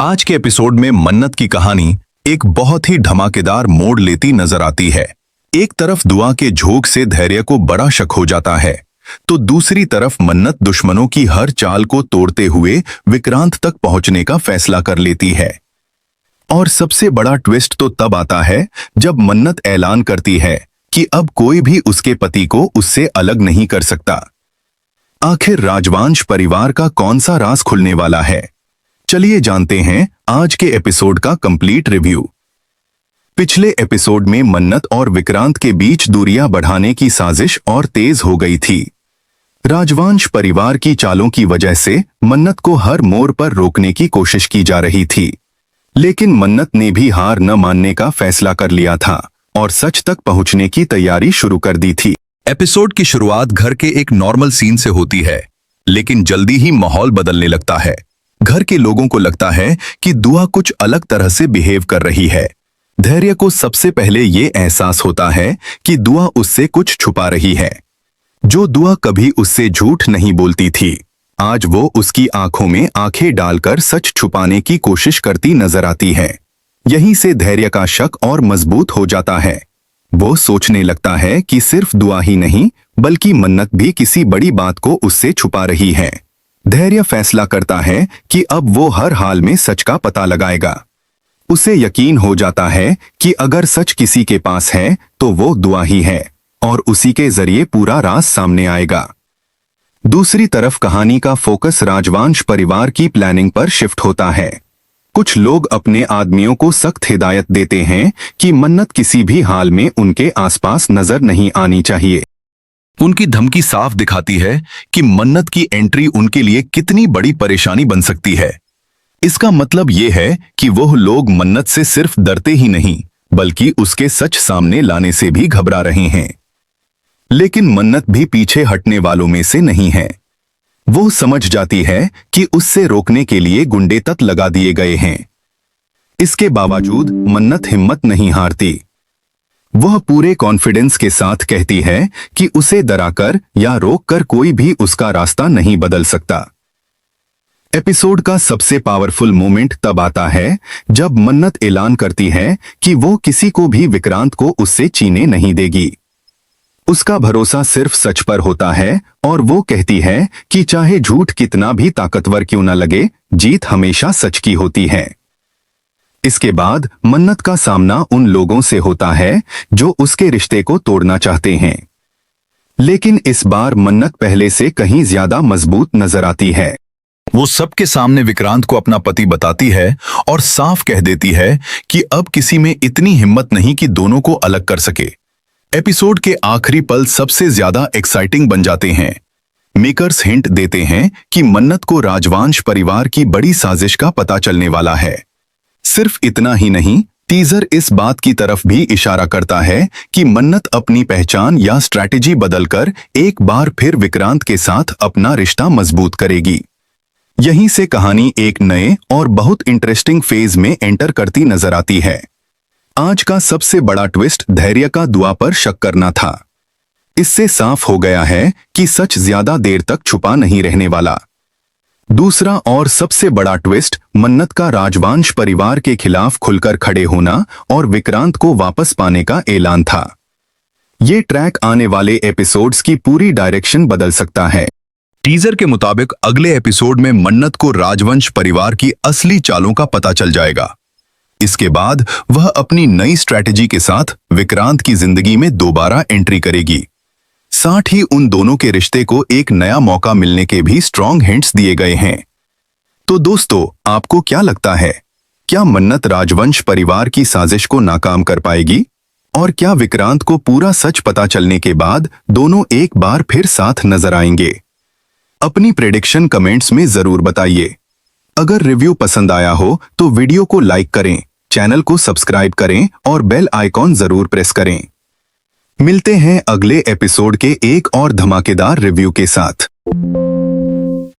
आज के एपिसोड में मन्नत की कहानी एक बहुत ही धमाकेदार मोड़ लेती नजर आती है। एक तरफ दुआ के झोंक से धैर्य को बड़ा शक हो जाता है, तो दूसरी तरफ मन्नत दुश्मनों की हर चाल को तोड़ते हुए विक्रांत तक पहुंचने का फैसला कर लेती है। और सबसे बड़ा ट्विस्ट तो तब आता है जब मन्नत ऐलान करती है कि अब कोई भी उसके पति को उससे अलग नहीं कर सकता। आखिर राजवंश परिवार का कौन सा राज खुलने वाला है? चलिए जानते हैं आज के एपिसोड का कंप्लीट रिव्यू। पिछले एपिसोड में मन्नत और विक्रांत के बीच दूरियां बढ़ाने की साजिश और तेज हो गई थी। राजवंश परिवार की चालों की वजह से मन्नत को हर मोड़ पर रोकने की कोशिश की जा रही थी, लेकिन मन्नत ने भी हार न मानने का फैसला कर लिया था और सच तक पहुंचने की तैयारी शुरू कर दी थी। एपिसोड की शुरुआत घर के एक नॉर्मल सीन से होती है, लेकिन जल्दी ही माहौल बदलने लगता है। घर के लोगों को लगता है कि दुआ कुछ अलग तरह से बिहेव कर रही है। धैर्य को सबसे पहले ये एहसास होता है कि दुआ उससे कुछ छुपा रही है। जो दुआ कभी उससे झूठ नहीं बोलती थी, आज वो उसकी आंखों में आंखें डालकर सच छुपाने की कोशिश करती नजर आती है। यहीं से धैर्य का शक और मजबूत हो जाता है। वो सोचने लगता है कि सिर्फ दुआ ही नहीं, बल्कि मन्नत भी किसी बड़ी बात को उससे छुपा रही है। धैर्य फैसला करता है कि अब वो हर हाल में सच का पता लगाएगा। उसे यकीन हो जाता है कि अगर सच किसी के पास है तो वो दुआ ही है और उसी के जरिए पूरा राज सामने आएगा। दूसरी तरफ कहानी का फोकस राजवंश परिवार की प्लानिंग पर शिफ्ट होता है। कुछ लोग अपने आदमियों को सख्त हिदायत देते हैं कि मन्नत किसी भी हाल में उनके आसपास नजर नहीं आनी चाहिए। उनकी धमकी साफ दिखाती है कि मन्नत की एंट्री उनके लिए कितनी बड़ी परेशानी बन सकती है। इसका मतलब ये है कि वो लोग मन्नत से सिर्फ डरते ही नहीं, बल्कि उसके सच सामने लाने से भी घबरा रहे हैं। लेकिन मन्नत भी पीछे हटने वालों में से नहीं है। वो समझ जाती है कि उससे रोकने के लिए गुंडे तक लगा दिए गए हैं। इसके बावजूद मन्नत हिम्मत नहीं हारती। वह पूरे कॉन्फिडेंस के साथ कहती है कि उसे डराकर या रोककर कोई भी उसका रास्ता नहीं बदल सकता। एपिसोड का सबसे पावरफुल मोमेंट तब आता है जब मन्नत ऐलान करती है कि वो किसी को भी विक्रांत को उससे छीने नहीं देगी। उसका भरोसा सिर्फ सच पर होता है और वो कहती है कि चाहे झूठ कितना भी ताकतवर क्यों न लगे, जीत हमेशा सच की होती है। इसके बाद मन्नत का सामना उन लोगों से होता है जो उसके रिश्ते को तोड़ना चाहते हैं, लेकिन इस बार मन्नत पहले से कहीं ज्यादा मजबूत नजर आती है। वो सबके सामने विक्रांत को अपना पति बताती है और साफ कह देती है कि अब किसी में इतनी हिम्मत नहीं कि दोनों को अलग कर सके। एपिसोड के आखिरी पल सबसे ज्यादा एक्साइटिंग बन जाते हैं। मेकर्स हिंट देते हैं कि मन्नत को राजवंश परिवार की बड़ी साजिश का पता चलने वाला है। सिर्फ इतना ही नहीं, टीजर इस बात की तरफ भी इशारा करता है कि मन्नत अपनी पहचान या स्ट्रैटेजी बदलकर एक बार फिर विक्रांत के साथ अपना रिश्ता मजबूत करेगी। यहीं से कहानी एक नए और बहुत इंटरेस्टिंग फेज में एंटर करती नजर आती है। आज का सबसे बड़ा ट्विस्ट धैर्य का दुआ पर शक करना था। इससे साफ हो गया है कि सच ज्यादा देर तक छुपा नहीं रहने वाला। दूसरा और सबसे बड़ा ट्विस्ट मन्नत का राजवंश परिवार के खिलाफ खुलकर खड़े होना और विक्रांत को वापस पाने का ऐलान था। ये ट्रैक आने वाले एपिसोड्स की पूरी डायरेक्शन बदल सकता है। टीजर के मुताबिक अगले एपिसोड में मन्नत को राजवंश परिवार की असली चालों का पता चल जाएगा। इसके बाद वह अपनी नई स्ट्रैटेजी के साथ विक्रांत की जिंदगी में दोबारा एंट्री करेगी। साथ ही उन दोनों के रिश्ते को एक नया मौका मिलने के भी स्ट्रॉन्ग हिंट्स दिए गए हैं। तो दोस्तों, आपको क्या लगता है? क्या मन्नत राजवंश परिवार की साजिश को नाकाम कर पाएगी? और क्या विक्रांत को पूरा सच पता चलने के बाद दोनों एक बार फिर साथ नजर आएंगे? अपनी प्रेडिक्शन कमेंट्स में जरूर बताइए। अगर रिव्यू पसंद आया हो तो वीडियो को लाइक करें, चैनल को सब्सक्राइब करें और बेल आइकॉन जरूर प्रेस करें। मिलते हैं अगले एपिसोड के एक और धमाकेदार रिव्यू के साथ।